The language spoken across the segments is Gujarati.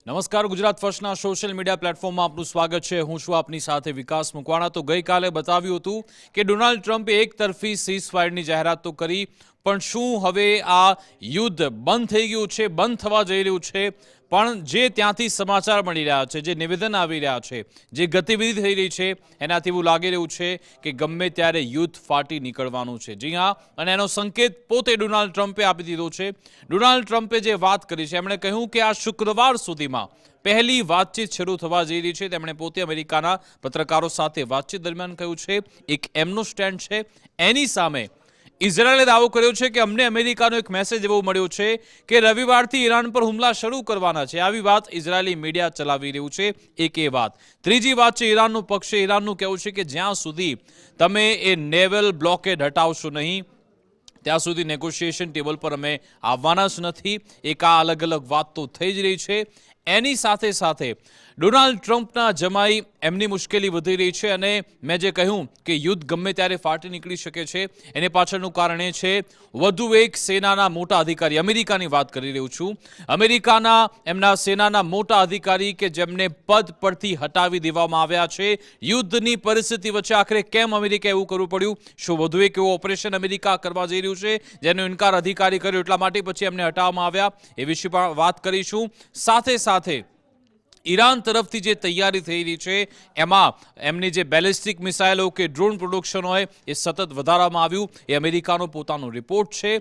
નમસ્કાર, ગુજરાત ફર્સ્ટના સોશિયલ મીડિયા પ્લેટફોર્મમાં આપનું સ્વાગત છે। હું છું આપની સાથે વિકાસ મુકવાણા। તો ગઈકાલે બતાવ્યું હતું કે ડોનાલ્ડ ટ્રમ્પે એકતરફી સીઝફાયરની જાહેરાત તો કરી, પણ શું હવે આ યુદ્ધ બંધ થઈ ગયું છે, બંધ થવા જઈ રહ્યું છે? પણ જે ત્યાંથી સમાચાર મળી રહ્યા છે, જે નિવેદન આવી રહ્યા છે, જે ગતિવિધિ થઈ રહી છે, એનાથી એવું લાગી રહ્યું છે કે ગમે ત્યારે યુદ્ધ ફાટી નીકળવાનું છે। જી હા, અને એનો સંકેત પોતે ડોનાલ્ડ ટ્રમ્પે આપી દીધો છે। ડોનાલ્ડ ટ્રમ્પે જે વાત કરી છે, એમણે કહ્યું કે આ શુક્રવાર સુધીમાં પહેલી વાતચીત શરૂ થવા જઈ રહી છે। તેમણે પોતે અમેરિકાના પત્રકારો સાથે વાતચીત દરમિયાન કહ્યું છે, એક એમનો સ્ટેન્ડ છે। એની સામે ઇઝરાયલે દાવો કર્યો છે કે અમને અમેરિકાનો એક મેસેજ એવો મળ્યો છે કે રવિવારથી ઈરાન પર હુમલા શરૂ કરવાના છે। આવી વાત ઇઝરાયલી મીડિયા ચલાવી રહ્યું છે। એક એ વાત। ત્રીજી વાત છે ઈરાનનું પક્ષ છે। ઈરાનનું કહેવું છે કે જ્યાં સુધી તમે એ નેવલ બ્લોકેડ હટાવશો નહીં, ત્યાં સુધી નેગોશિએશન ટેબલ પર અમે આવવાના જ નથી। એક આ અલગ અલગ વાત તો થઈ જ રહી છે। એની સાથે સાથે ડોનાલ્ડ ટ્રમ્પના જમાઈ એમની મુશ્કેલી વધી રહી છે, અને મેં જે કહ્યું કે યુદ્ધ ગમે ત્યારે ફાટી નીકળી શકે છે, એની પાછળનું કારણ એ છે વધુ એક સેનાના મોટા અધિકારી, અમેરિકાની વાત કરી રહ્યો છું, અમેરિકાના એમના સેનાના મોટા અધિકારી કે જેમને પદ પરથી હટાવી દેવામાં આવ્યા છે। યુદ્ધની પરિસ્થિતિ વચ્ચે આખરે કેમ અમેરિકા એવું કરવું પડ્યું? શું વધુ એક એવું ઓપરેશન અમેરિકા કરવા જઈ રહ્યું છે જેનો ઇનકાર અધિકારી કર્યો એટલા માટે પછી એમને હટાવવામાં આવ્યા? એ વિશે પણ વાત કરીશું। સાથે સાથે ઈરાન તરફથી જે તૈયારી થઈ રહી છે, એમાં એમની જે બેલિસ્ટિક મિસાઇલો કે ડ્રોન પ્રોડક્શન હોય એ સતત વધારવામાં આવ્યું। એ અમેરિકાનો પોતાનો રિપોર્ટ છે।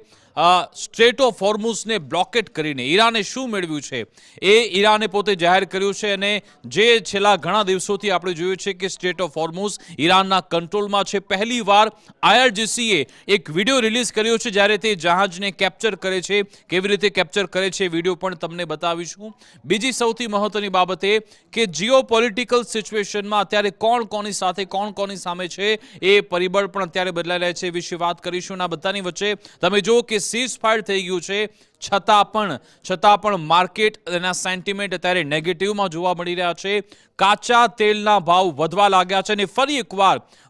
સ્ટ્રેટ ઓફ હોર્મુઝને બ્લોકેટ કરીને ઈરાને શું મેળવ્યું છે એ ઈરાને પોતે જાહેર કર્યું છે, અને જે છેલ્લા ઘણા દિવસોથી આપણે જોયું છે કે સ્ટ્રેટ ઓફ હોર્મુઝ ઈરાનના કંટ્રોલમાં છે। પહેલીવાર IRGCએ એક વિડીયો રિલીઝ કર્યો છે જ્યારે તે જહાજને કેપ્ચર કરે છે। કેવી રીતે કેપ્ચર કરે છે વિડીયો પણ તમને બતાવીશું। બીજી સૌથી મહત્વની બાબત એ કે જીઓપોલિટિકલ સિચ્યુએશનમાં અત્યારે કોણ કોની સાથે, કોણ કોની સામે છે, એ પરિબળ પણ અત્યારે બદલાઈ રહ્યા છે, એ વિશે વાત કરીશું। આ બધાની વચ્ચે તમે જો કે સીઝ ફાયર થઈ ગયું છે, છતાં પણ માર્કેટ એના સેન્ટિમેન્ટ અત્યારે નેગેટિવમાં જોવા મળી રહ્યા છે। કાચા તેલના ભાવ વધવા લાગ્યા છે, અને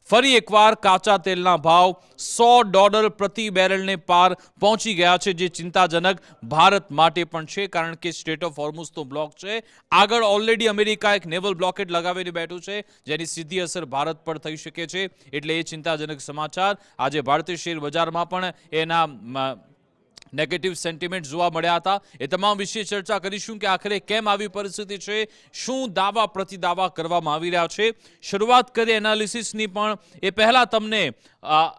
ફરી એકવાર કાચા તેલના ભાવ $100 પ્રતિ બેરલને પાર પહોંચી ગયા છે, જે ચિંતાજનક ભારત માટે પણ છે, કારણ કે સ્ટ્રેટ ઓફ હોર્મુઝ તો બ્લોક છે। આગળ ઓલરેડી અમેરિકા એક નેવલ બ્લોકેટ લગાવીને બેઠું છે, જેની સીધી અસર ભારત પર થઈ શકે છે, એટલે એ ચિંતાજનક સમાચાર। આજે ભારતીય શેર બજારમાં પણ એના નેગેટિવ સેન્ટિમેન્ટ જોવા મળ્યા હતા। એ તમામ વિશે ચર્ચા કરીશું કે આખરે કેમ આવી પરિસ્થિતિ છે, શું દાવા પ્રતિદાવા કરવામાં આવી રહ્યા છે। શરૂઆત કરીએ એનાલિસિસની, પણ એ પહેલા તમને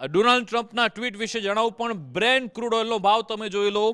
ડોનાલ્ડ ટ્રમ્પના ટ્વીટ વિશે જણાવું। પણ બ્રેન્ટ ક્રૂડ ઓઇલનો ભાવ તમે જોઈ લો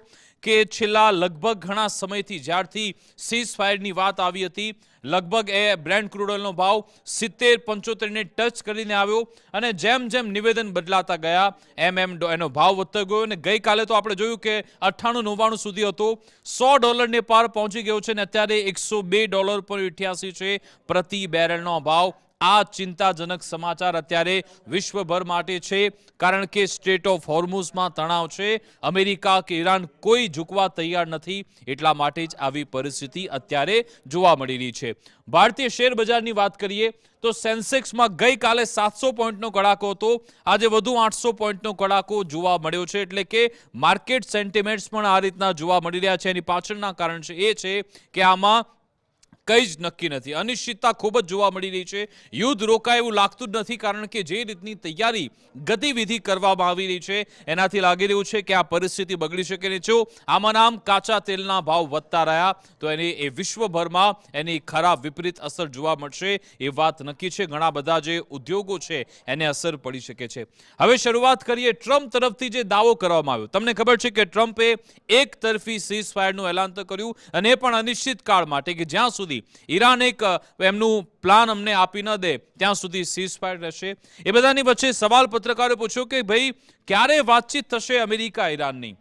કે છેલ્લા લગભગ ઘણા સમયથી જ્યારથી સીઝ ફાયરની વાત આવી હતી, લગભગ એ બ્રેન્ટ ક્રૂડ ઓઇલનો ભાવ 70-75ને ટચ કરીને આવ્યો, અને જેમ જેમ નિવેદન બદલાતા ગયા એમ એનો ભાવ વધતો ગયો, અને ગઈકાલે તો આપણે જોયું કે 98-99 સુધી હતો, $100 પાર પહોંચી ગયો છે, અને અત્યારે $102.88 છે પ્રતિ બેરલનો ભાવ। આ ચિંતાજનક સમાચાર અત્યારે વિશ્વભર માટે છે, કારણ કે સ્ટ્રેટ ઓફ હોર્મુઝમાં તણાવ છે। અમેરિકા કે ઈરાન કોઈ ઝૂકવા તૈયાર નથી, એટલા માટે જ આવી પરિસ્થિતિ અત્યારે જોવા મળી રહી છે। ભારતીય શેર બજારની વાત કરીએ તો સેન્સેક્સમાં ગઈકાલે 700 પોઈન્ટનો કડાકો હતો, આજે વધુ 800 પોઈન્ટનો કડાકો જોવા મળ્યો છે, એટલે કે માર્કેટ સેન્ટિમેન્ટ્સ પણ આ રીતના જોવા મળી રહ્યા છે। એની પાછળના કારણ છે એ છે કે આમાં કંઈ જ નક્કી નથી, અનિશ્ચિતતા ખૂબ જ જોવા મળી રહી છે। યુદ્ધ રોકાય એવું લાગતું જ નથી, કારણ કે જે રીતની તૈયારી ગતિવિધિ કરવામાં આવી રહી છે એનાથી લાગી રહ્યું છે કે આ પરિસ્થિતિ બગડી શકે નહીં। જો આમાં નામ કાચા તેલના ભાવ વધતા રહ્યા તો એ વિશ્વભરમાં એની ખરાબ વિપરીત અસર જોવા મળશે, એ વાત નક્કી છે। ઘણા બધા જે ઉદ્યોગો છે એને અસર પડી શકે છે। હવે શરૂઆત કરીએ ટ્રમ્પ તરફથી જે દાવો કરવામાં આવ્યો। તમને ખબર છે કે ટ્રમ્પે એક તરફી સીઝ ફાયરનું એલાન તો કર્યું, અને એ પણ અનિશ્ચિત કાળ માટે, કે જ્યાં સુધી ઈરાન એક એમનું પ્લાન અમને આપી ન દે ત્યાં સુધી સીઝ ફાયર રહેશે। એ બધાની વચ્ચે સવાલ પત્રકારોએ પૂછ્યો કે ભાઈ ક્યારે વાતચીત થશે અમેરિકા ઈરાનની?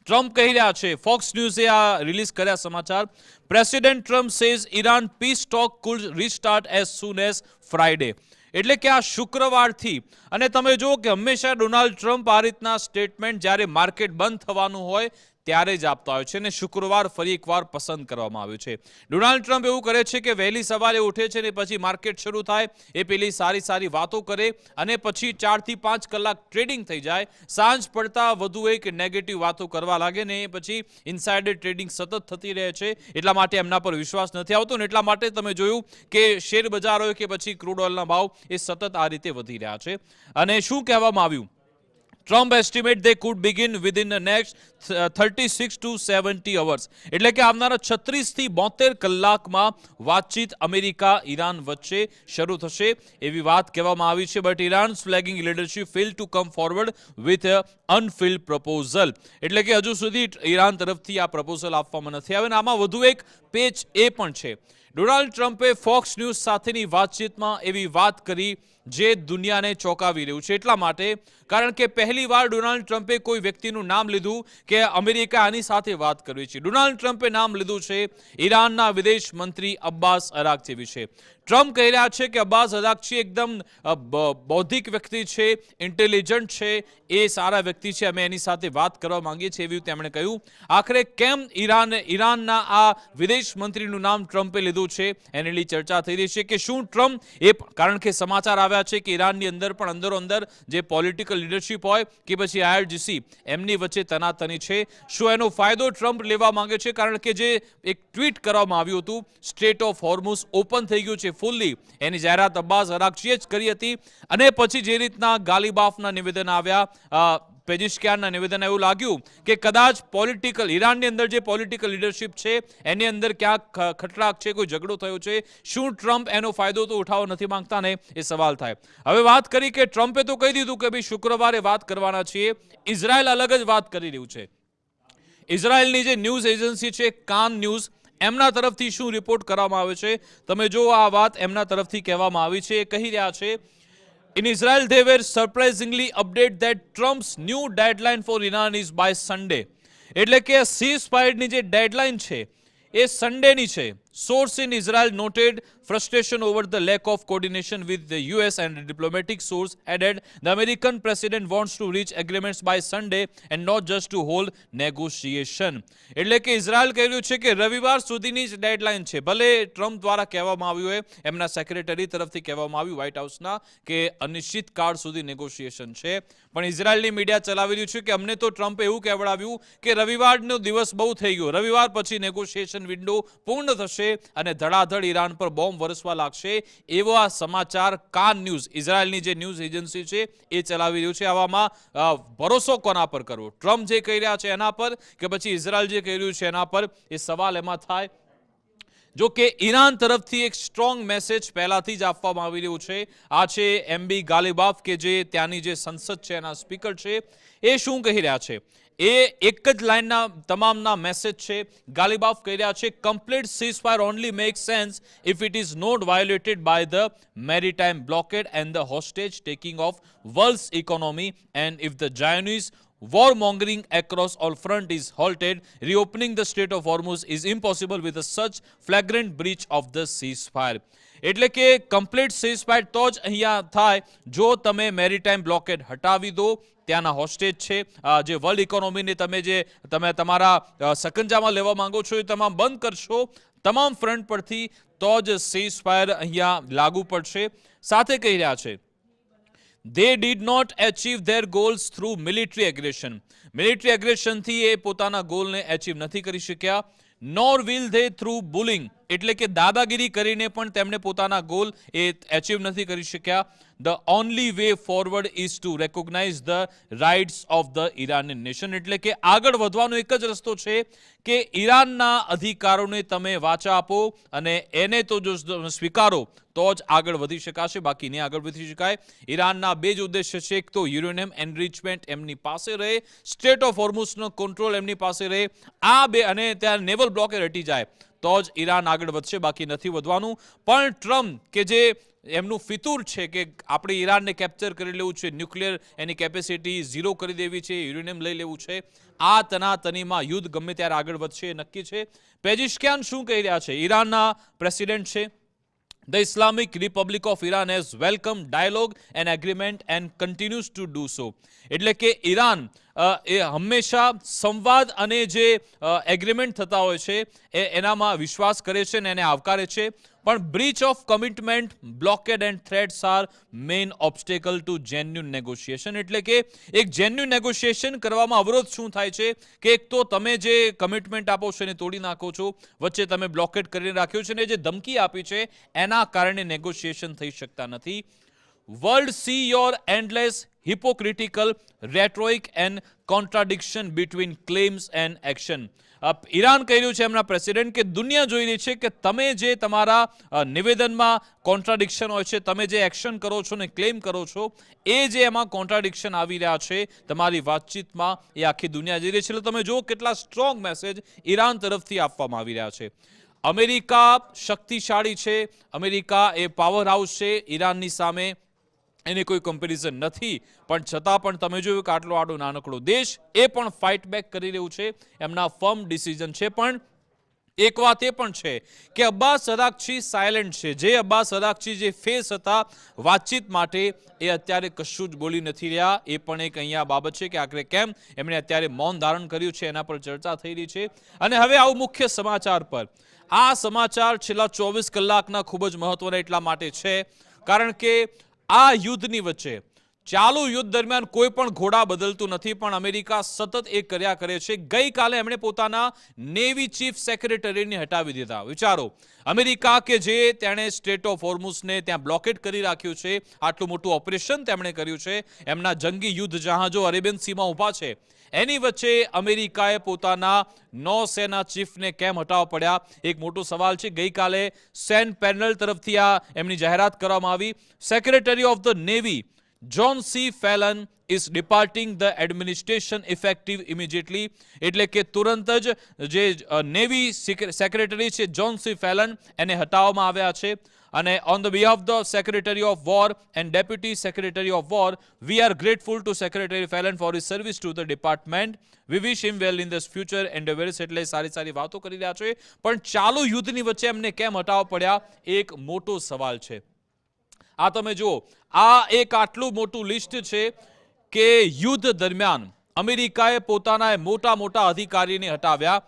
ટ્રમ્પ કહી રહ્યા છે, ફોક્સ ન્યૂઝે આ રિલીઝ કર્યા સમાચાર, president Trump says Iran peace talk could restart as soon as Friday. એટલે કે આ શુક્રવારથી, અને તમે જુઓ કે હંમેશા ડોનાલ્ડ ટ્રમ્પ આ રીતના સ્ટેટમેન્ટ જ્યારે માર્કેટ બંધ થવાનું હોય ત્યારે જ આપતા હોય છે અને શુક્રવાર ફરી એકવાર પસંદ કરવામાં આવ્યું છે. ડોનાલ્ડ ટ્રમ્પ એવું કરે છે કે વહેલી સવારે ઉઠે છે ને પછી માર્કેટ શરૂ થાય એ પેલી સારી વાતો કરે અને પછી 4 થી 5 કલાક ટ્રેડિંગ થઈ જાય. સાંજ પડતા વધુ એક નેગેટિવ વાતો કરવા લાગે ને પછી ઇનસાઇડર ટ્રેડિંગ સતત થતી રહે છે. એટલા માટે એમના પર વિશ્વાસ નથી આવતો ને એટલા માટે તમે જોયું કે શેર બજાર હોય કે પછી ક્રૂડ ઓઇલના ભાવ એ સતત આ રીતે વધી રહ્યા છે. અને શું કહેવામાં આવ્યું? Trump estimate they could begin within the next 36 to 70 hours. એટલે કે આવનારા 36 થી 72 કલાકમાં વાતચીત અમેરિકા ઈરાન વચ્ચે શરૂ થશે એવી વાત કહેવામાં આવી છે. But Iran's flagging leadership failed to come forward with a unfilled proposal. એટલે કે હજુ સુધી ઈરાન તરફથી આ પ્રપોઝલ આપવામાં નથી આવ્યો અને આમાં વધુ એક પેચ એ પણ છે. ડોનાલ્ડ ટ્રમ્પે ફોક્સ ન્યૂઝ સાથેની વાતચીતમાં એવી વાત કરી જે દુનિયાને ચોંકાવી રહ્યું છે. એટલા માટે કારણ કે પહેલીવાર ડોનાલ્ડ ટ્રમ્પે કોઈ વ્યક્તિનું નામ લીધું કે અમેરિકા આની સાથે વાત કરવી છે. ડોનાલ્ડ ટ્રમ્પે નામ લીધું છે ઈરાનના વિદેશ મંત્રી અબ્બાસ અરાક્ચી વિશે. ટ્રમ્પ કહી રહ્યા છે કે અબ્બાસ અરાક્ચી એકદમ બૌદ્ધિક વ્યક્તિ છે, ઇન્ટેલિજન્ટ છે, એ સારા વ્યક્તિ છે, અમે એની સાથે વાત કરવા માંગીએ છીએ એવું તેમણે કહ્યું. આખરે કેમ ઈરાનના આ વિદેશ મંત્રીનું નામ ટ્રમ્પે લીધું છે એની લીધી ચર્ચા થઈ રહી છે કે શું ટ્રમ્પ કારણ કે સમાચાર આવ્યા છે કે ઈરાનની અંદર પણ અંદરો-અંદર જે પોલિટિકલ લીડરશિપ હોય કે પછી IRGC એમની વચ્ચે તનાતની છે. શું એનો ફાયદો ટ્રમ્પ લેવા માંગે છે? કારણ કે જે એક ટ્વીટ કરવામાં આવ્યું હતું સ્ટ્રેટ ઓફ હોર્મુઝ ઓપન થઈ ગયું છે ફુલ્લી, એની જાહેરાત અબ્બાસ અરાક્ચીએ જ કરી હતી. અને પછી જે રીતના ગાલિબાફના નિવેદન આવ્યા, પેજિશ્કિયાનના નિવેદન, એવું લાગ્યું કે કદાચ પોલિટિકલ ઈરાનની અંદર જે પોલિટિકલ લીડરશિપ છે એની અંદર ક્યાંક ખટરાક છે, કોઈ ઝઘડો થયો છે. શું ટ્રમ્પ એનો ફાયદો તો ઉઠાવવા નથી માંગતા ને એ સવાલ થાય. હવે વાત કરી કે ટ્રમ્પે તો કહી દીધું કે ભાઈ શુક્રવારે વાત કરવાના છીએ. ઇઝરાયલ અલગ જ વાત કરી રહ્યું છે. ઇઝરાયલની જે ન્યૂઝ એજન્સી છે કાન ન્યૂઝ, એમના તરફથી શું રિપોર્ટ કરવામાં આવે છે તમે જો. આ વાત એમના તરફથી કહેવામાં આવી છે. એ કહી રહ્યા છે In Israel, they were surprisingly updated that Trump's new deadline for Iran is by Sunday. એટલે કે સીઝફાયરની જે ડેડલાઇન છે એ સન્ડેની છે. Source in Israel noted frustration over the lack of coordination with the US, and a diplomatic source added the American president wants to reach agreements by Sunday and not just to hold negotiation. એટલે કે ઇઝરાયલ કહી રહ્યું છે કે રવિવાર સુધીની જ ડેડલાઇન છે. ભલે ટ્રમ્પ દ્વારા કહેવામાં આવ્યું હોય, એમના સેક્રેટરી તરફથી કહેવામાં આવ્યું વ્હાઇટ હાઉસના કે અનિશ્ચિત કાળ સુધી નેગોશિએશન છે, પણ ઇઝરાયલની મીડિયા ચલાવી રહ્યું છે કે અમને તો ટ્રમ્પે એવું કહેવડાવ્યું કે રવિવારનો દિવસ બહુ થઈ ગયો, રવિવાર પછી નેગોશિએશન વિન્ડો પૂર્ણ થશે અને ધડાધડ ઈરાન પર બોમ્બ વરસવા લાગશે. એવા સમાચાર કાન ન્યૂઝ, ઇઝરાયલની જે ન્યૂઝ એજન્સી છે એ ચલાવી રહ્યું છે. આવામાં ભરોસો કોના પર કરવો? ટ્રમ્પ જે કહી રહ્યા છે એના પર કે પછી ઇઝરાયલ જે કહી રહ્યું છે એના પર? એ સવાલ એમાં થાય. જો કે ઈરાન તરફથી એક સ્ટ્રોંગ મેસેજ પહેલાથી જ આપવામાં આવી રહ્યું છે. આ છે MB ગાલિબાફ કે જે ત્યાંની જે સંસદ છે એના સ્પીકર છે. એ શું કહી રહ્યા છે? એ એક જ લાઇનના તમામના મેસેજ છે. ગાલિબાફ કહી રહ્યા છે complete ceasefire only makes sense if it is not violated by the maritime blockade and the hostage taking of world's economy, and if the Zionist warmongering across all front is halted, reopening the Strait of Hormuz is impossible with a such flagrant breach of the ceasefire. એટલે કે કમ્પ્લીટ સીઝફાયર તો જ અહીંયા થાય જો તમે મેરીટાઈમ બ્લોકેડ હટાવી દો, ત્યાંના હોસ્ટેજ છે, જે વર્લ્ડ ઇકોનોમીને તમે તમારા સકંજામાં લેવા માંગો છો એ તમામ બંધ કરશો તમામ ફ્રન્ટ પરથી, તો જ સીઝફાયર અહીંયા લાગુ પડશે. સાથે કહી રહ્યા છે they did not achieve their goals through military aggression. Military એગ્રેશનથી એ પોતાના ગોલને એચીવ નથી કરી શક્યા. nor will they through bullying, એટલે કે દાદાગીરી કરીને પણ તેમણે પોતાના ગોલ એ એચીવ નથી કરી શક્યા. The only way forward is to recognize the rights of the Iranian nation. એટલે કે આગળ વધવાનો એક જ રસ્તો છે કે ઈરાનના અધિકારોને તમે વાચા આપો અને એને તો જો સ્વીકારો તો જ આગળ વધી શકાશે, બાકી નહીં આગળ વધી શકાય. ઈરાનના બે જ ઉદ્દેશ્ય છે, એક તો યુરેનિયમ એનરિચમેન્ટ એમની પાસે રહે, સ્ટેટ ઓફ હોર્મુઝનો કંટ્રોલ એમની પાસે રહે, આ બે, અને ત્યાં નેવલ બ્લોકેડ હટી જાય તો જ ઈરાન આગળ વધશે, બાકી નથી વધવાનું. પણ ટ્રમ્પ કે જે એમનું ફિતુર છે કે આપણે ઈરાનને કેપ્ચર કરી લેવું છે, ન્યુક્લિયર એની કેપેસિટી ઝીરો કરી દેવી છે, યુરેનિયમ લઈ લેવું છે, આ તનાતનીમાં યુદ્ધ ગમે ત્યારે આગળ વધશે એ નક્કી છે. પેજિશ્કિયાન શું કહી રહ્યા છે? ઈરાનના પ્રેસિડેન્ટ છે. The Islamic Republic of Iran has welcomed dialogue and agreement and continues to do so. એટલે કે ઈરાન એ હંમેશા સંવાદ અને જે એગ્રીમેન્ટ થતા હોય છે એનામાં વિશ્વાસ કરે છે અને એને આવકારે છે, પણ breach of commitment, blockade and threats are main obstacle to genuine negotiation. એટલે કે એક જેન્યુન નેગોશિએશન કરવામાં અવરોધ શું થાય છે કે એક તો તમે જે કમિટમેન્ટ આપો છો એને તોડી નાખો છો, વચ્ચે તમે બ્લોકેડ કરીને રાખ્યું છે, અને જે ધમકી આપી છે એના કારણે નેગોશિએશન થઈ શકતા નથી. World see your endless hypocritical rhetoric and contradiction between claims and action. Iran કહી રહ્યું છે એમના પ્રેસિડેન્ટ કે દુનિયા જોઈ રહી છે કે તમે જે તમારા નિવેદનમાં કોન્ટ્રાડિક્શન હોય છે, તમે જે એક્શન કરો છો ને ક્લેમ કરો છો, એ જે એમાં કોન્ટ્રાડિક્શન આવી રહ્યા છે તમારી વાતચીતમાં, એ આખી દુનિયા જોઈ રહી છે. એટલે તમે જુઓ કેટલા સ્ટ્રોંગ મેસેજ ઈરાન તરફથી આપવામાં આવી રહ્યા છે. અમેરિકા શક્તિશાળી છે, અમેરિકા એ પાવર હાઉસ છે, ઈરાનની સામે એની કોઈ કમ્પેરિઝન નથી, પણ છતાં પણ તમે જોયું કે આટલો આડો નાનકડો દેશ એ પણ ફાઇટ બેક કરી રહ્યું છે, એમના ફર્મ ડિસિઝન છે. પણ એક વાત એ પણ છે કે અબ્બાસ અરાક્ચી સાયલેન્ટ છે. જે અબ્બાસ અરાક્ચી જે ફેસ હતા વાતચીત માટે, એ અત્યારે કશું જ બોલી નથી રહ્યા. એ પણ એક અહીંયા બાબત છે કે આખરે કેમ એમણે અત્યારે મૌન ધારણ કર્યું છે, એના પર ચર્ચા થઈ રહી છે. અને હવે આવું મુખ્ય સમાચાર પર. આ સમાચાર છેલ્લા 24 કલાકના ખૂબ જ મહત્વના એટલા માટે છે કારણ કે આ યુદ્ધની વચ્ચે, ચાલુ યુદ્ધ દરમિયાન કોઈ પણ ઘોડા બદલતું નથી, પણ અમેરિકા સતત એ કર્યા કરે છે. ગઈકાલે એમણે પોતાના નેવી ચીફ સેક્રેટરીને હટાવી દીધા. વિચારો, અમેરિકા કે જે તેણે સ્ટ્રેટ ઓફ હોર્મુઝને ત્યાં બ્લોકેડ કરી રાખ્યું છે, આટલું મોટું ઓપરેશન તેમણે કર્યું છે, એમના જંગી યુદ્ધ જહાજો અરેબિયન સીમાં ઊભા છે, એની વચ્ચે અમેરિકાએ પોતાના નૌસેના ચીફને કેમ હટાવવા પડ્યા? એક મોટો સવાલ છે. ગઈકાલે સેન પેનલ તરફથી આ એમની જાહેરાત કરવામાં આવી. Secretary of the navy John C. Fallon is departing the administration effective immediately. એટલે કે તુરંત જ જે નેવી સેક્રેટરી છે જોન સી ફેલન, એને હટાવવામાં આવ્યા છે. અને on the behalf of the Secretary of War and Deputy Secretary of War, we are grateful to Secretary Fallon for his service to the department. We wish him well in this future endeavors. એટલે સારી વાતો કરી રહ્યા છે, પણ ચાલુ યુદ્ધની વચ્ચે એમને કેમ હટાવવા પડ્યા? એક મોટો સવાલ છે. આ તમે જુઓ, આ એક આટલું મોટું લિસ્ટ છે કે યુદ્ધ દરમિયાન અમેરિકાએ પોતાના મોટા અધિકારીને હટાવ્યા.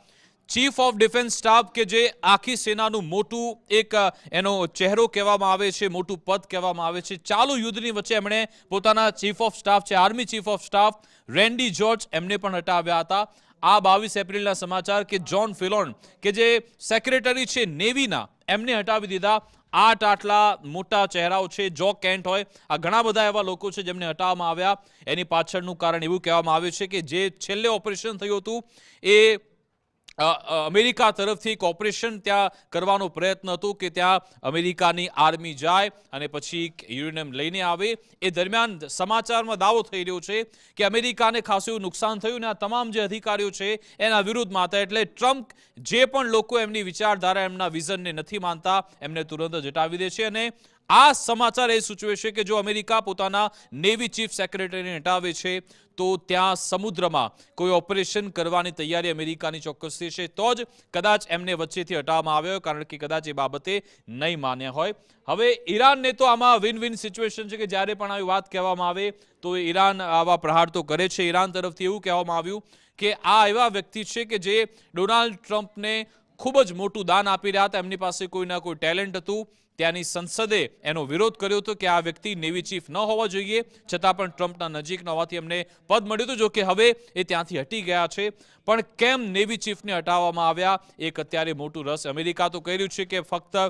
ચીફ ઓફ ડિફેન્સ સ્ટાફ કે જે આખી સેનાનું મોટું એક એનો ચહેરો કહેવામાં આવે છે, મોટું પદ કહેવામાં આવે છે, ચાલુ યુદ્ધની વચ્ચે એમણે પોતાના ચીફ ઓફ સ્ટાફ છે, army chief of staff Randy George, એમને પણ હટાવ્યા હતા. આ 22 એપ્રિલના સમાચાર કે જોન ફિલોન કે જે સેક્રેટરી છે નેવીના, એમને હટાવી દીધા. આટલા મોટા ચહેરાઓ છે, જો કેન્ટ હોય, આ ઘણા બધા એવા લોકો છે જેમને હટાવવામાં આવ્યા. એની પાછળનું કારણ એવું કહેવામાં આવ્યું છે કે જે છેલ્લે ઓપરેશન થયું હતું એ અમેરિકા તરફથી એક ઓપરેશન ત્યાં કરવાનો પ્રયત્ન હતો કે ત્યાં અમેરિકાની આર્મી જાય અને પછી યુરેનિયમ લઈને આવે. એ દરમિયાન સમાચારમાં દાવો થઈ રહ્યો છે કે અમેરિકાને ખાસું એવું નુકસાન થયું, ને આ તમામ જે અધિકારીઓ છે એના વિરુદ્ધમાં હતા. એટલે ટ્રમ્પ જે પણ લોકો એમની વિચારધારા, એમના વિઝનને નથી માનતા, એમને તુરંત જ હટાવી દે છે. અને આ સમાચાર એ સૂચવે છે કે જો અમેરિકા પોતાના નેવી ચીફ સેક્રેટરીને હટાવે છે તો ત્યાં સમુદ્રમાં કોઈ ઓપરેશન કરવાની તૈયારી અમેરિકાની ચોક્કસથી છે, તો જ કદાચ એમને વચ્ચેથી હટાવવામાં આવ્યો, કારણ કે કદાચ એ બાબતે નહીં માન્યા હોય. હવે ઈરાનને તો આમાં વિન વિન સિચ્યુએશન છે કે જ્યારે પણ આવી વાત કહેવામાં આવે તો ઈરાન આવા પ્રહાર તો કરે છે. ઈરાન તરફથી એવું કહેવામાં આવ્યું કે આ એવા વ્યક્તિ છે કે જે ડોનાલ્ડ ટ્રમ્પને ખૂબ જ મોટું દાન આપી રહ્યા હતા, એમની પાસે કોઈના કોઈ ટેલેન્ટ હતું, ત્યાંની સંસદે એનો વિરોધ કર્યો હતો કે આ વ્યક્તિ નેવી ચીફ ન હોવા જોઈએ, છતાં પણ ટ્રમ્પના નજીક ન હોવાથી એમને પદ મળ્યું હતું. જો કે હવે એ ત્યાંથી હટી ગયા છે, પણ કેમ નેવી ચીફને હટાવવામાં આવ્યા, એક અત્યારે મોટું રસ. અમેરિકા તો કહી રહ્યું છે કે ફક્ત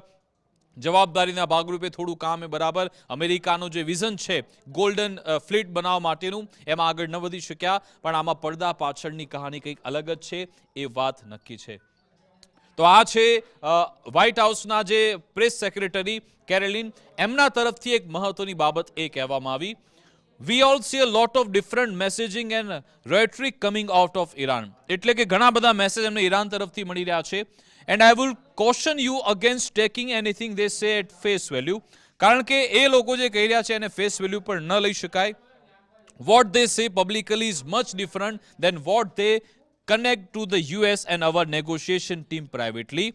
જવાબદારીના ભાગરૂપે થોડું કામ એ બરાબર, અમેરિકાનું જે વિઝન છે ગોલ્ડન ફ્લીટ બનાવવા માટેનું, એમાં આગળ ન વધી શક્યા, પણ આમાં પડદા પાછળની કહાની કંઈક અલગ જ છે, એ વાત નક્કી છે. તો આ છે વ્હાઇટ હાઉસના જે પ્રેસ સેક્રેટરી કેરોલિન, એમના તરફથી એક મહત્વની બાબત એ કહેવામાં આવી. We all see a lot of different messaging and rhetoric coming out of Iran. એટલે કે ઘણા બધા મેસેજ એમને ઈરાન તરફથી મળી રહ્યા છે. And I will caution you against taking anything they say at face value. કારણ કે એ લોકો જે કહી રહ્યા છે એને ફેસ વેલ્યુ પર ન લઈ શકાય. What they say publicly is much different than what they connect to the US and our negotiation team privately.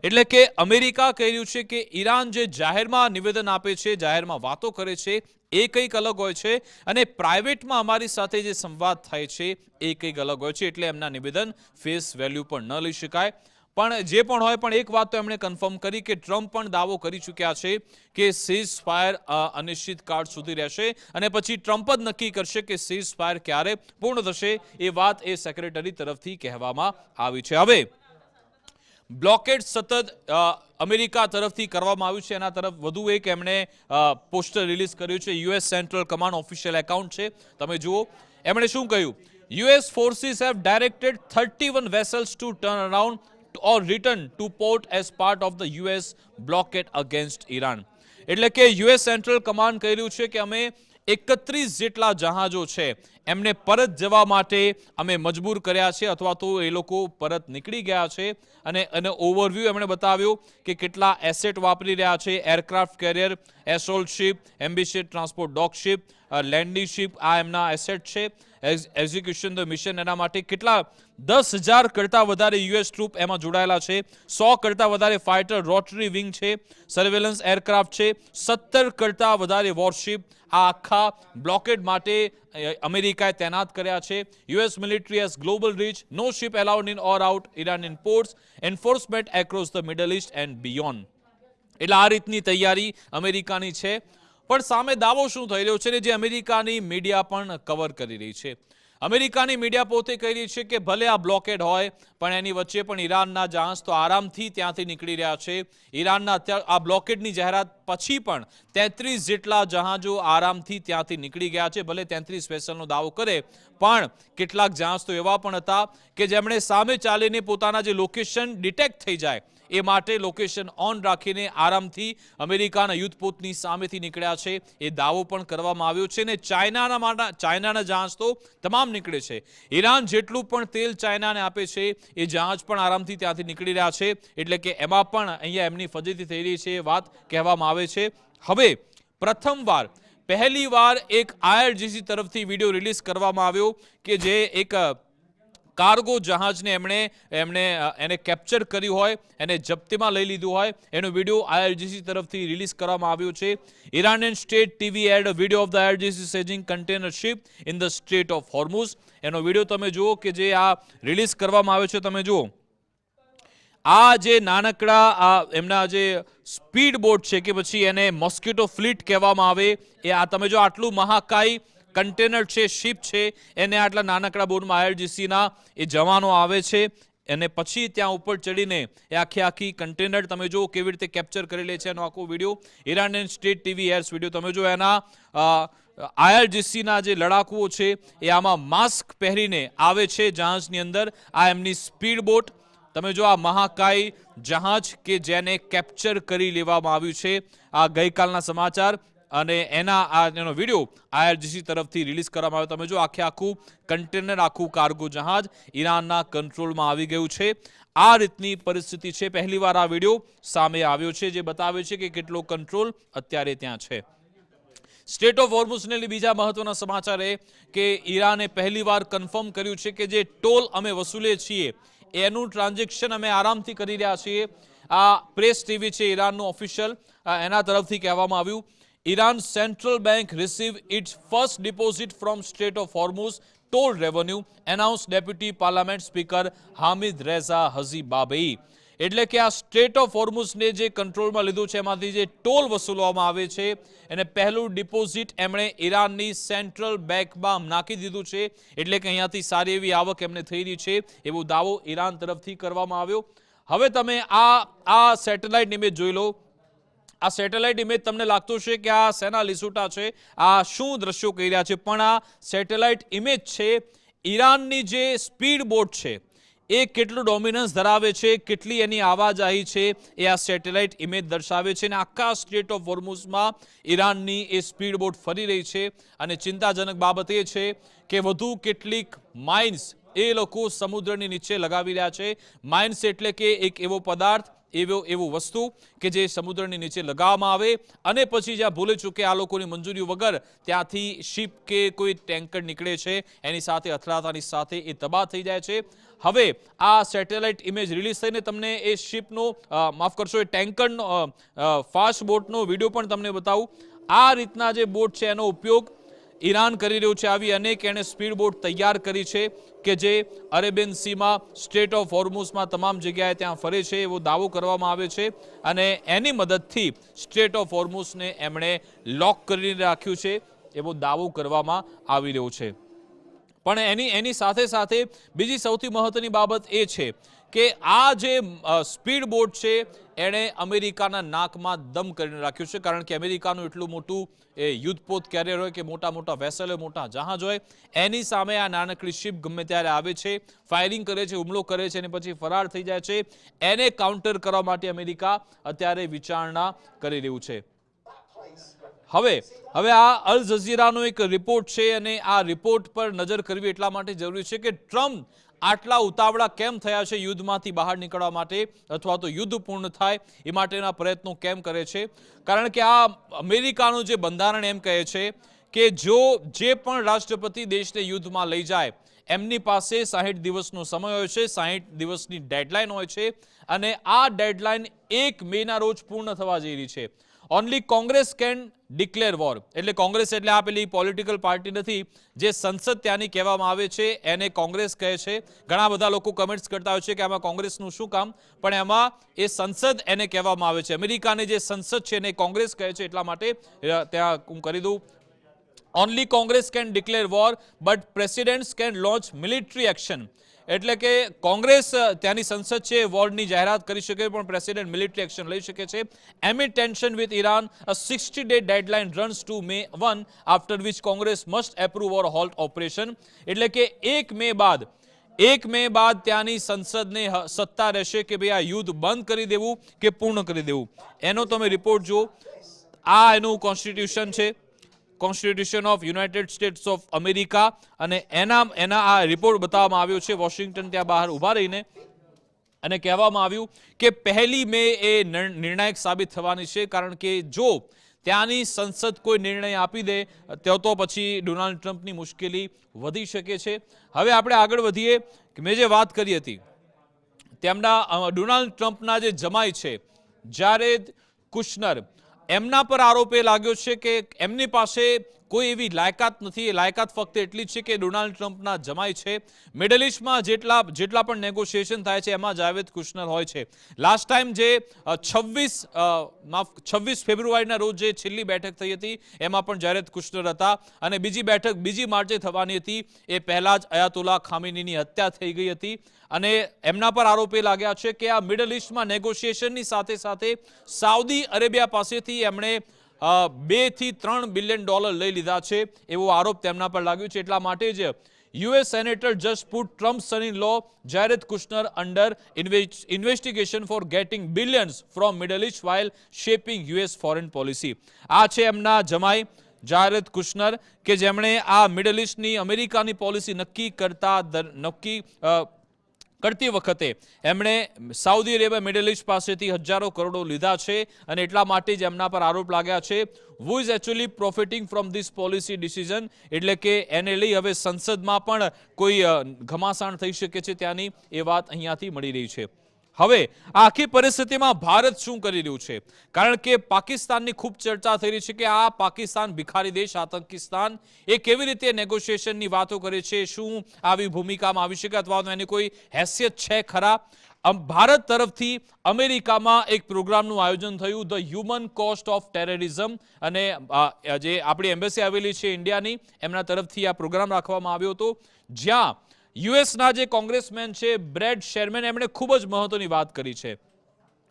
એટલે કે અમેરિકા કહી રહ્યું છે કે ઈરાન જે જાહેરમાં નિવેદન આપે છે, જાહેરમાં વાતો કરે છે, એ કંઈક અલગ હોય છે અને પ્રાઇવેટમાં અમારી સાથે જે સંવાદ થાય છે એ કંઈક અલગ હોય છે, એટલે એમના નિવેદન ફેસ વેલ્યુ પણ ન લઈ શકાય. પણ જે પણ હોય, પણ એક વાત તો એમણે કન્ફર્મ કરી કે ટ્રમ્પ પણ દાવો કરી ચૂક્યા છે કે સીઝ ફાયર અનિશ્ચિત કાળ સુધી રહેશે અને પછી ટ્રમ્પ જ નક્કી કરશે કે સીઝ ફાયર ક્યારે પૂર્ણ થશે. એ વાત એ સેક્રેટરી તરફથી કહેવામાં આવી છે. હવે બ્લોકેડ સતત અમેરિકા તરફથી કરવામાં આવ્યું છે. એના તરફ વધુ એક એમણે પોસ્ટર રિલીઝ કર્યું છે. US central command official account છે, તમે જુઓ. એમણે શું કહ્યું? US forces have directed 31 vessels to turn around or return to port as part of the US blockade against Iran. એટલે કે US સેન્ટ્રલ કમાન્ડ કહી રહ્યું છે કે અમે 31 જેટલા જહાજો છે એમને પરત જવા માટે અમે મજબૂર કર્યા છે, અથવા તો એ લોકો પરત નીકળી ગયા છે. અને ઓવરવ્યૂ એમણે બતાવ્યું કે કેટલા એસેટ વાપરી રહ્યા છે. Aircraft carrier, assault ship, amphibious transport dock ship, landing ship, આ એમના એસેટ છે. એક્ઝિક્યુશન ધ મિશન એના માટે કેટલા 10,000 કરતાં વધારે યુએસ ટ્રુપ એમાં જોડાયેલા છે. 100 કરતાં વધારે ફાઇટર રોટરી વિંગ છે, સર્વેલન્સ એરક્રાફ્ટ છે, 17 કરતાં વધારે વોરશિપ આ આખા બ્લોકેડ માટે અમેરિકાએ તૈનાત કર્યા છે. US military has global reach, no ship allowed in or out Iranian ports, enforcement across the Middle East and beyond. એટલે આ રીતની તૈયારી અમેરિકાની છે. પણ સામે દાવો શું થઈ રહ્યો છે ને જે અમેરિકાની મીડિયા પણ કવર કરી રહી છે. અમેરિકાની મીડિયા પોતે કહી રહી છે કે ભલે આ બ્લોકેડ હોય પણ એની વચ્ચે પણ ઈરાનના જહાજ તો આરામથી ત્યાંથી નીકળી રહ્યા છે. ઈરાનના આ બ્લોકેડની જાહેરાત પછી પણ 33 જેટલા જહાજો આરામથી ત્યાંથી નીકળી ગયા છે. ભલે 33 વેસલનો દાવો કરે પણ કેટલાક જહાજ તો એવા પણ હતા કે જેમણે સામે ચાલીને પોતાના જે લોકેશન ડિટેક્ટ થઈ જાય એ માટે લોકેશન ઓન રાખીને આરામથી અમેરિકાના યુદ્ધપોતની સામેથી નીકળ્યા છે. એ દાવો પણ કરવામાં આવ્યો છે. ને ચાઇનાના જહાજ તો તમામ નીકળે છે. ઈરાન જેટલું પણ તેલ ચાઇનાને આપે છે એ જહાજ પણ આરામથી ત્યાંથી નીકળી રહ્યા છે. એટલે કે એમાં પણ અહીંયા એમની ફજીતી થઈ રહી છે એ વાત કહેવામાં આવે છે. હવે પ્રથમવાર પહેલીવાર એક IRGC તરફથી વિડીયો રિલીઝ કરવામાં આવ્યો કે જે એક કાર્ગો જહાજને એને કેપ્ચર કર્યું હોય, એને જપ્તીમાં લઈ લીધું હોય, એનો વિડીયો IRGC તરફથી રિલીઝ કરવામાં આવ્યો છે. Iranian state TV aired a video of the IRGC seizing container ship in the strait of Hormuz. એનો વિડીયો તમે જુઓ કે જે આ રિલીઝ કરવામાં આવ્યો છે. તમે જુઓ આ જે નાનકડા એમના જે સ્પીડ બોટ છે કે પછી એને મોસ્કિટો ફ્લીટ કહેવામાં આવે એ આ તમે જો આટલું મહાકાય કન્ટેનર છે, શિપ છે, એને આટલા નાનકડા બોટમાં IRGCના એ જવાનો આવે છે અને પછી ત્યાં ઉપર ચડીને એ આખી કન્ટેનર તમે જો કેવી રીતે કેપ્ચર કરી લે છે. એનો આખો video Iranian state TV airs video તમે જો એના IRGCના જે લડાકુઓ છે એ આમાં માસ્ક પહેરીને આવે છે જહાજની અંદર. આ એમની સ્પીડ બોટ તમે જો આ મહાકાય જહાજ કે જેને કેપ્ચર કરી લેવામાં આવ્યું છે. આ ગઈકાલના સમાચાર અને એનો વિડીયો IRGC તરફથી રિલીઝ કરવામાં આવ્યો. તમે જો આખું કન્ટેનર, આખું કાર્ગો જહાજ ઈરાનના કંટ્રોલમાં આવી ગયું છે. આ રીતની પરિસ્થિતિ છે. પહેલીવાર આ વિડીયો સામે આવ્યો છે જે બતાવે છે કે કેટલો કંટ્રોલ અત્યારે ત્યાં છે. સ્ટેટ ઓફ હોર્મુઝને લઈને બીજા મહત્વના સમાચાર એ કે ઈરાને પહેલીવાર કન્ફર્મ કર્યું છે કે જે ટોલ અમે વસૂલે છીએ એનું ટ્રાન્ઝેક્શન અમે આરામથી કરી રહ્યા છીએ. આ પ્રેસ ટીવી છે ઈરાનનું ઓફિશિયલ, એના તરફથી કહેવામાં આવ્યું Iran Central Bank received its first deposit from Strait of Hormuz toll revenue, announced Deputy Parliament Speaker Hamid Reza Hajibabei. એટલે કે આ સ્ટ્રેટ ઓફ હોર્મુઝને જે કંટ્રોલમાં લીધું છે એમાંથી જે ટોલ વસૂલવામાં આવે છે એને પહેલું ડિપોઝિટ એમણે ઈરાનની સેન્ટ્રલ બેંકમાં નાખી દીધું છે. એટલે કે અહીંયાથી સારી એવી આવક એમને થઈ રહી છે એવો દાવો ઈરાન તરફથી કરવામાં આવ્યો. હવે તમે આ સેટેલાઇટ ઇમેજ જોઈ લો. આ સેટેલાઇટ ઇમેજ તમને લાગતું છે કે આ સેના લિસુટા છે, આ શું દ્રશ્યો કહી રહ્યા છે, પણ આ સેટેલાઇટ ઇમેજ છે ઈરાનની જે સ્પીડ બોટ છે એ કેટલું ડોમિનન્સ ધરાવે છે, કેટલી એની આવાજાહી છે એ આ સેટેલાઇટ ઇમેજ દર્શાવે છે. અને આખા સ્ટ્રેટ ઓફ હોર્મુઝમાં ઈરાનની એ સ્પીડ બોટ ફરી રહી છે. અને ચિંતાજનક બાબત એ છે કે વધુ કેટલીક માઇન્સ એ લોકો સમુદ્રની નીચે લગાવી રહ્યા છે. માઇન્સ એટલે કે એક એવો પદાર્થ એવું વસ્તુ કે જે સમુદ્રની નીચે લગાવવામાં આવે અને પછી જ્યાં ભૂલે ચૂકે આ લોકોની મંજૂરી વગર ત્યાંથી શિપ કે કોઈ ટેન્કર નીકળે છે એની સાથે અથડાતાની સાથે એ તબાહ થઈ જાય છે. હવે આ સેટેલાઇટ ઇમેજ રિલીઝ થઈને તમને એ શિપનો માફ કરશો એ ટેન્કરનો ફાસ્ટ બોટનો વિડીયો પણ તમને બતાવું. આ રીતના જે બોટ છે એનો ઉપયોગ ઈરાન કરી રહ્યું છે. આવી અનેક એણે સ્પીડ બોટ તૈયાર કરી છે કે જે અરેબિયન સીમાં સ્ટ્રેટ ઓફ હોર્મુઝમાં તમામ જગ્યાએ ત્યાં ફરે છે એવો દાવો કરવામાં આવે છે અને એની મદદથી સ્ટ્રેટ ઓફ હોર્મુઝને એમણે લોક કરીને રાખ્યું છે એવો દાવો કરવામાં આવી રહ્યો છે. પણ એની સાથે સાથે બીજી સૌથી મહત્વની બાબત એ છે કે આ જે સ્પીડ બોટ છે એણે અમેરિકાના નાકમાં દમ કરીને રાખ્યું છે, કારણ કે અમેરિકાનું એટલું મોટું એ યુદ્ધપોત કેરિયર હોય કે મોટા મોટા વેસલ હોય, મોટા જહાજ હોય, એની સામે આ નાનકડી શિપ ગમે ત્યારે આવે છે, ફાયરિંગ કરે છે, હુમલો કરે છે અને પછી ફરાર થઈ જાય છે. એને કાઉન્ટર કરવા માટે અમેરિકા અત્યારે વિચારણા કરી રહ્યું છે. હવે આ અલ જઝીરાનો એક રિપોર્ટ છે અને આ રિપોર્ટ પર નજર કરવી એટલા માટે જરૂરી છે કે ટ્રમ્પ આટલા ઉતાવળા કેમ થયા છે યુદ્ધમાંથી બહાર નીકળવા માટે અથવા તો યુદ્ધ પૂર્ણ થાય એ માટેના પ્રયત્નો કેમ કરે છે. કારણ કે આ અમેરિકાનું જે બંધારણ એમ કહે છે કે જે પણ રાષ્ટ્રપતિ દેશને યુદ્ધમાં લઈ જાય એમની પાસે 60 દિવસનો સમય હોય છે, 60 દિવસની ડેડલાઇન હોય છે અને આ ડેડલાઇન 1 મેના રોજ પૂર્ણ થવા જઈ રહી છે. Only Congress can declare war. એટલે કોંગ્રેસ એટલે આ પેલી પોલિટિકલ પાર્ટી નથી, જે સંસદ ત્યાંની કહેવામાં આવે છે એને કોંગ્રેસ કહે છે. ઘણા બધા લોકો કમેન્ટ્સ કરતા હોય છે કે આમાં કોંગ્રેસનું શું કામ, પણ એમાં એ સંસદ એને કહેવામાં આવે છે. અમેરિકાની જે સંસદ છે એને કોંગ્રેસ કહે છે, એટલા માટે ત્યાં હું કરી દઉં. Only Congress can declare war but presidents can launch military action. એટલે કે કોંગ્રેસ ત્યાંની સંસદ છે વોરની જાહેરાત કરી શકે પણ પ્રેસિડેન્ટ મિલિટરી એક્શન લઈ શકે છે. Amid tension with Iran a 60-day deadline runs to May 1 after which Congress must approve or halt operation. એટલે કે 1 મે બાદ ત્યાંની સંસદને સત્તા રહેશે કે ભાઈ આ યુદ્ધ બંધ કરી દેવું કે પૂર્ણ કરી દેવું. એનો તમે રિપોર્ટ જુઓ. આ એનું કોન્સ્ટિટ્યુશન છે, constitution of United states of America, અને એના આ રિપોર્ટ બતાવવામાં આવ્યો છે વોશિંગ્ટન ત્યાં બહાર ઊભા રહીને, અને કહેવામાં આવ્યું કે 1 મે એ નિર્ણાયક સાબિત થવાની છે. કારણ કે જો ત્યાંની સંસદ કોઈ નિર્ણય આપી દે તો પછી ડોનાલ્ડ ટ્રમ્પની મુશ્કેલી વધી શકે છે. હવે આપણે આગળ વધીએ કે મેં જે વાત કરી હતી તેમના ડોનાલ્ડ ટ્રમ્પના જે જમાઈ છે જારેદ કુશનર, એમના પર આરોપ એ લાગ્યો છે કે એમની પાસે કોઈ એવી લાયકાત નથી. એ લાયકાત ફક્ત એટલી જ છે કે ડોનાલ્ડ ટ્રમ્પના જમાઈ છે. મિડલ ઇસ્ટમાં જેટલા પણ નેગોશિએશન થાય છે એમાં જાવેદ કુશનર હોય છે. લાસ્ટ ટાઈમ જે 26 ફેબ્રુઆરીના રોજ જે છેલ્લી બેઠક થઈ હતી એમાં પણ જાવેદ કુશનર હતા, અને બીજી બેઠક 2 માર્ચે થવાની હતી એ પહેલા જ અયાતોલા ખામેનીની હત્યા થઈ ગઈ હતી. અને એમના પર આરોપ એ લાગ્યા છે કે આ મિડલ ઇસ્ટમાં નેગોશિએશનની સાથે સાથે સાઉદી અરેબિયા પાસેથી એમણે $2 થી $3 બિલિયન લઈ લીધા છે એવો આરોપ તેમના પર લાગ્યો છે. એટલા માટે જ US senator just put Trump son in law Jared Kushner under investigation for getting billions from Middle East while shaping US foreign policy. આ છે એમના જમાઈ જારેદ કુશનર કે જેમણે આ મિડલ ઇસ્ટની અમેરિકાની પોલિસી નક્કી કરતી વખતે એમણે સાઉદી અરેબિયા મિડલ ઇસ્ટ પાસેથી હજારો કરોડો લીધા છે, અને એટલા માટે જ એમના પર આરોપ લાગ્યા છે. Who is actually profiting from this policy decision. એટલે કે એને લઈ હવે સંસદમાં પણ કોઈ ઘમાસાણ થઈ શકે છે ત્યાંની, એ વાત અહીંયાથી મળી રહી છે. હવે આ આખી પરિસ્થિતિમાં ભારત શું કરી રહ્યું છે? કારણ કે પાકિસ્તાનની ખૂબ ચર્ચા થઈ રહી છે કે આ પાકિસ્તાન ભિખારી દેશ, આતંકિસ્તાન, એ કેવી રીતે નેગોશિએશનની વાતો કરે છે? શું આવી ભૂમિકામાં આવી શકે અથવા તો એની કોઈ હેસિયત છે ખરા? ભારત તરફથી અમેરિકામાં એક પ્રોગ્રામનું આયોજન થયું, the human cost of terrorism, અને જે આપણી એમ્બેસી આવેલી છે ઇન્ડિયાની, એમના તરફથી આ પ્રોગ્રામ રાખવામાં આવ્યો હતો, જ્યાં યુએસના જે કોંગ્રેસમેન છે બ્રેડ શેરમેન, એમણે ખૂબ જ મહત્વની વાત કરી છે.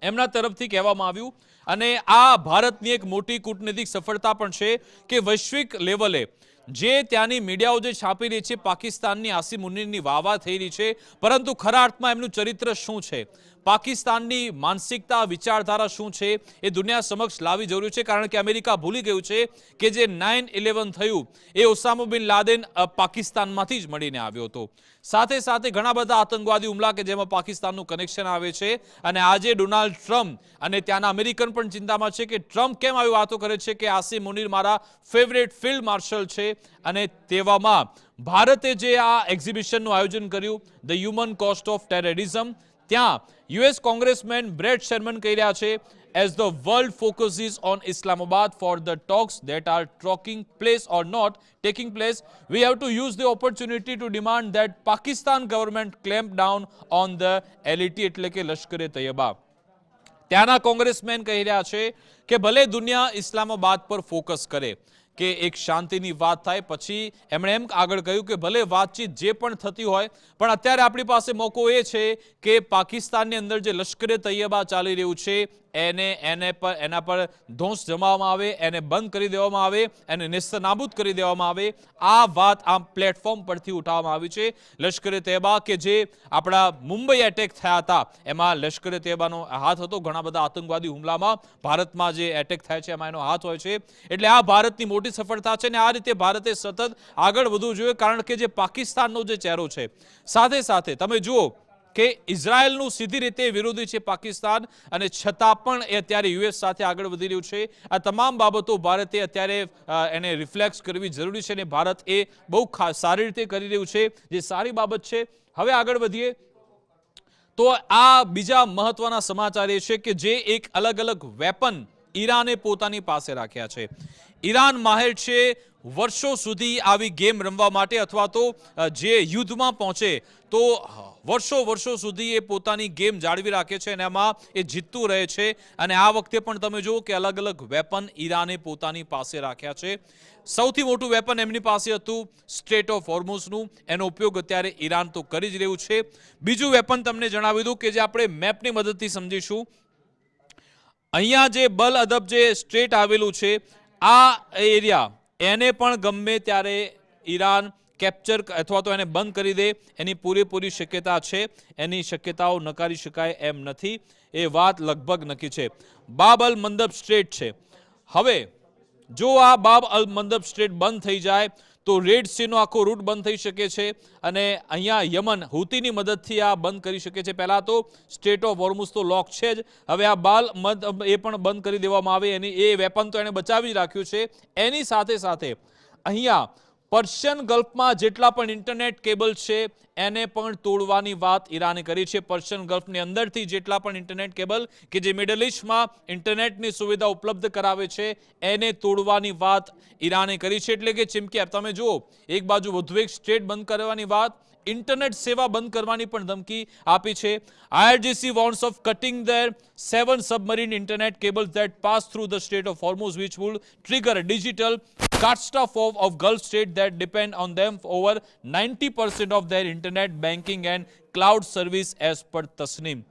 એમના તરફથી કહેવામાં આવ્યું, અને આ ભારતની એક મોટી કૂટનૈતિક સફળતા પણ છે કે વૈશ્વિક લેવલે જે ત્યાંની મીડિયાઓ જે છાપી રહી છે પાકિસ્તાનની આસી મુનીરની વાવા થઈ રહી છે, પરંતુ ખરા અર્થમાં એમનું ચરિત્ર શું છે? પાકિસ્તાનની માનસિકતા વિચારધારા શું છે એ દુનિયા સમક્ષ લાવવી જરૂરી છે, કારણ કે અમેરિકા ભૂલી ગયું છે કે જે 9/11 થયું એ ઓસામા બિન લાદેન પાકિસ્તાનમાંથી જ મળીને આવ્યો હતો. સાથે સાથે ઘણા બધા આતંકવાદી હુમલા કે જેમાં પાકિસ્તાનનું કનેક્શન આવે છે, અને આજે ડોનાલ્ડ ટ્રમ્પ અને ત્યાંના અમેરિકન પણ ચિંતામાં છે કે ટ્રમ્પ કેમ આવી વાતો કરે છે કે આસિમ મુનીર મારા ફેવરેટ ફિલ્ડ માર્શલ છે. અને તેવામાં ભારતે જે આ એક્ઝિબિશનનું આયોજન કર્યું, the human cost of terrorism, ત્યાં યુએસ કોંગ્રેસમેન બ્રેટ શેરમન કહી રહ્યા છે, as the world focuses on Islamabad for the talks that are taking place, we have to use the opportunity to demand that Pakistan government clamp down on the LET એટલે કે લશ્કરે તૈયબા. ત્યાંના કોંગ્રેસમેન કહી રહ્યા છે કે ભલે દુનિયા ઇસ્લામાબાદ પર ફોકસ કરે કે એક શાંતિની વાત થાય, પછી એમણે એમ આગળ કહ્યું કે ભલે વાતચીત જે પણ થતી હોય, પણ અત્યારે આપણી પાસે મોકો એ છે કે પાકિસ્તાનની અંદર જે લશ્કરે તૈયબા ચાલી રહ્યું છે એના પર ધોંસ જમાવવામાં આવે, એને બંધ કરી દેવામાં આવે, એને નેસ્તનાબૂદ કરી દેવામાં આવે. આ વાત આ પ્લેટફોર્મ પરથી ઉઠાવવામાં આવી છે. લશ્કરે તૈયબા કે જે આપણા મુંબઈ એટેક થયા હતા એમાં લશ્કરે તૈયબાનો હાથ હતો, ઘણા બધા આતંકવાદી હુમલામાં ભારતમાં જે એટેક થાય છે એમાં એનો હાથ હોય છે. એટલે આ ભારતની મોટી સફળતા છે, અને આ રીતે ભારતે સતત આગળ વધવું જોઈએ, કારણ કે જે પાકિસ્તાનનો જે ચહેરો છે, સાથે સાથે તમે જુઓ કે ઇઝરાયલનું સીધી રીતે વિરોધી છે પાકિસ્તાન, અને છતાં પણ એ અત્યારે યુએસ સાથે આગળ વધી રહ્યું છે. આ તમામ બાબતો ભારતે અત્યારે એને રિફ્લેક્સ કરવી જરૂરી છે, અને ભારત એ બહુ સારી રીતે કરી રહ્યું છે, જે સારી બાબત છે. હવે આગળ વધીએ તો આ બીજા મહત્વના સમાચાર એ છે કે જે એક અલગ અલગ વેપન ઈરાને પોતાની પાસે રાખ્યા છે. ઈરાન માહેર છે વર્ષો સુધી આવી ગેમ રમવા માટે, અથવા તો જે યુદ્ધમાં પહોંચે તો વર્ષો સુધી એ પોતાની ગેમ જાળવી રાખે છે અને એમાં એ જીતતું રહે છે. અને આ વખતે પણ તમે જુઓ કે અલગ અલગ વેપન ઈરાને પોતાની પાસે રાખ્યા છે. સૌથી મોટું વેપન એમની પાસે હતું સ્ટ્રેટ ઓફ હોર્મુઝનું, એનો ઉપયોગ અત્યારે ઈરાન તો કરી જ રહ્યું છે. બીજું વેપન તમને જણાવી દઉં કે જે આપણે મેપની મદદથી સમજીશું. અહીંયા જે બલ અદબ જે સ્ટ્રેટ આવેલું છે, આ એરિયા એને પણ ગમે ત્યારે ઈરાન કેપ્ચર અથવા તો એને બંધ કરી દે એની પૂરેપૂરી શક્યતા છે. એની શક્યતાઓ નકારી શકાય એમ નથી, એ વાત લગભગ નક્કી છે. બાબ અલ મંદબ સ્ટ્રેટ છે. હવે જો આ બાબ અલ મંદબ સ્ટ્રેટ બંધ થઈ જાય તો રેડ સીનો આખો રૂટ બંધ થઈ શકે છે, અને અહીંયા યમન હુતીની મદદથી આ બંધ કરી શકે છે. પહેલા તો સ્ટ્રેટ ઓફ હોર્મુઝ તો લોક છે જ, હવે આ બાલ એ પણ બંધ કરી દેવામાં આવે, એની એ વેપન તો એને બચાવી રાખ્યું છે. એની સાથે સાથે અહીંયા પર્શિયન ગલ્ફમાં જેટલા પણ ઇન્ટરનેટ કેબલ છે એને પણ તોડવાની વાત ઈરાને કરી છે. પર્શિયન ગલ્ફની અંદરથી જેટલા પણ ઇન્ટરનેટ કેબલ કે જે મિડલ ઇસ્ટમાં ઇન્ટરનેટની સુવિધા ઉપલબ્ધ કરાવે છે એને તોડવાની વાત ઈરાને કરી છે. એટલે કે ચીમકી તમે જુઓ, એક બાજુ વધુ એક સ્ટેટ બંધ કરવાની વાત, ઇન્ટરનેટ સેવા બંધ કરવાની પણ ધમકી આપી છે. IRGC warns of cutting their 7 submarine internet cables that pass through the Strait of Hormuz, which would trigger a digital catastrophe of Gulf states that depend on them for over 90% of their internet banking and cloud service as per Tasnim.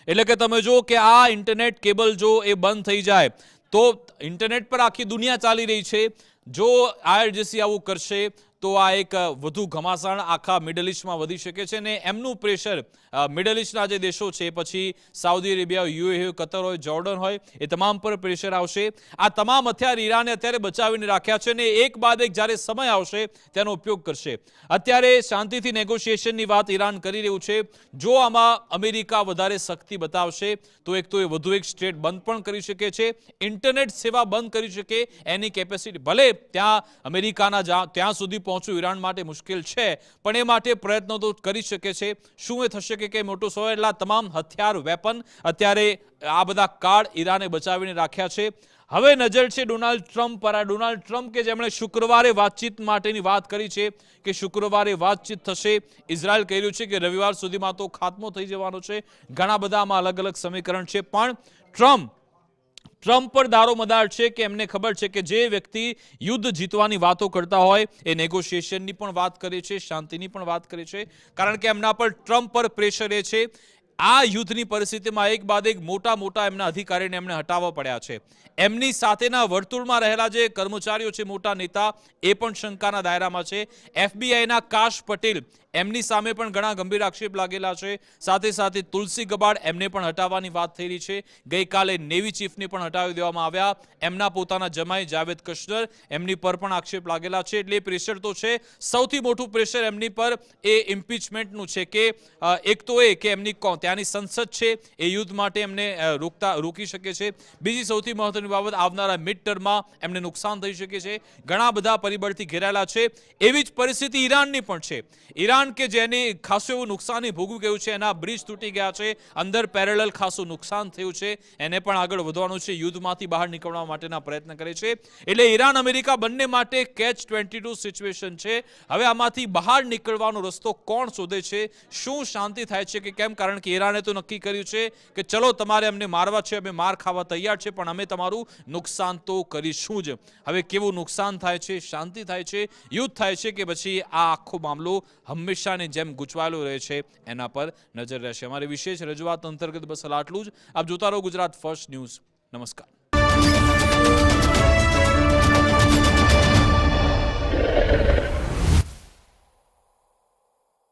એટલે કે તમે જો કે આ ઇન્ટરનેટ કેબલ જો એ બંધ થઈ જાય તો ઇન્ટરનેટ પર આખી દુનિયા ચાલી રહી છે. જો IRGC આવું કરશે તો આ એક વધુ ઘમાસાણ આખા મિડલ ઇસ્ટમાં વધી શકે છે, અને એમનું પ્રેશર મિડલ ઇસ્ટના જે દેશો છે, પછી સાઉદી અરેબિયા, UAE, કતર હોય, જોર્ડન હોય, એ તમામ પર પ્રેશર આવશે. આ તમામ હથિયાર ઈરાને અત્યારે બચાવીને રાખ્યા છે, અને એક બાદ એક જ્યારે સમય આવશે તેનો ઉપયોગ કરશે. અત્યારે શાંતિથી નેગોશિએશનની વાત ઈરાન કરી રહ્યું છે. જો આમાં અમેરિકા વધારે શક્તિ બતાવશે તો એક તો એ વધુ એક સ્ટેટ બંધ પણ કરી શકે છે, ઇન્ટરનેટ સેવા બંધ કરી શકે એની કેપેસિટી. ભલે ત્યાં અમેરિકાના ત્યાં સુધી પહોંચવું ઈરાન માટે મુશ્કેલ છે, પણ એ માટે પ્રયત્નો તો કરી શકે છે. શું એ થશે કે મોટો સવાલ? એટલા તમામ હથિયાર વેપન અત્યારે આ બધા કાર્ડ ઈરાને બચાવીને રાખ્યા છે. હવે નજર છે ડોનાલ્ડ ટ્રમ્પ પર. આ ડોનાલ્ડ ટ્રમ્પ કે જેમણે શુક્રવારે વાતચીત માટેની વાત કરી છે કે શુક્રવારે વાતચીત થશે. ઇઝરાયલ કહી રહ્યું છે કે રવિવાર સુધીમાં તો ખાત્મો થઈ જવાનો છે. ઘણા બધા આમાં અલગ અલગ સમીકરણ છે, પણ ટ્રમ્પ પર દારોમદાર છે કે એમને ખબર છે કે જે વ્યક્તિ યુદ્ધ જીતવાની વાતો કરતા હોય એ નેગોશિએશનની પણ વાત કરે છે, શાંતિની પણ વાત કરે છે, કારણ કે એમના પર ટ્રમ્પ પર પ્રેશર એ છે. આ યુદ્ધની પરિસ્થિતિમાં એક બાદ એક મોટા એમના અધિકારીને એમને હટાવવા પડ્યા છે. એમની સાથેના વર્તુળમાં રહેલા જે કર્મચારીઓ છે, મોટા નેતા, એ પણ શંકાના દાયરામાં છે. FBI ના કાશ પટેલ એમની સામે પણ ઘણા ગંભીર આક્ષેપ લાગેલા છે. સાથે સાથે તુલસી ગબાડ એમને પણ હટાવવાની વાત થઈ રહી છે. ગઈકાલે નેવી ચીફને પણ હટાવી દેવામાં આવ્યા. એમના પોતાના જમાઈ જાવેદ કશ્નર એમની પર પણ આક્ષેપ લાગેલા છે. એટલે પ્રેશર તો છે. સૌથી મોટું પ્રેશર એમની પર એ ઇમ્પીચમેન્ટનું છે કે એક તો એ કે એમની ત્યાંની સંસદ છે એ યુદ્ધ માટે એમને રોકી શકે છે. બીજી સૌથી મહત્વની બાબત, આવનારા મિડ ટર્મમાં એમને નુકસાન થઈ શકે છે. ઘણા બધા પરિબળથી ઘેરાયેલા છે. એવી જ પરિસ્થિતિ ઈરાનની પણ છે. ઈરાન કે જેને ખાસું એવું નુકસાની ભોગવી ગયું છે, એના બ્રિજ તૂટી ગયા છે, અંદર પેરેલલ ખાસું નુકસાન થયું છે, એને પણ આગળ વધવાનું છે, યુદ્ધમાંથી બહાર નીકળવા માટેના પ્રયત્ન કરે છે. એટલે ઈરાન અમેરિકા બંને માટે કેચ 22 સિચ્યુએશન છે. હવે આમાંથી બહાર નીકળવાનો રસ્તો કોણ શોધે છે, શું શાંતિ થાય છે કે કેમ? કારણ કે ઈરાને તો નક્કી કર્યું છે કે ચલો તમારે અમને મારવા છે, અમે માર ખાવા તૈયાર છે, પણ અમે તમારું નુકસાન તો કરીશું જ. હવે કેવું નુકસાન થાય છે, શાંતિ થાય છે, યુદ્ધ થાય છે કે પછી આ આખો મામલો હંમેશાની જેમ ગૂંચવાયેલો રહે છે, એના પર નજર રહેશે. અમારી વિશેષ રજૂઆત અંતર્ગત બસ આટલું જ. આપ જોતા રહો ગુજરાત ફર્સ્ટ ન્યૂઝ. નમસ્કાર.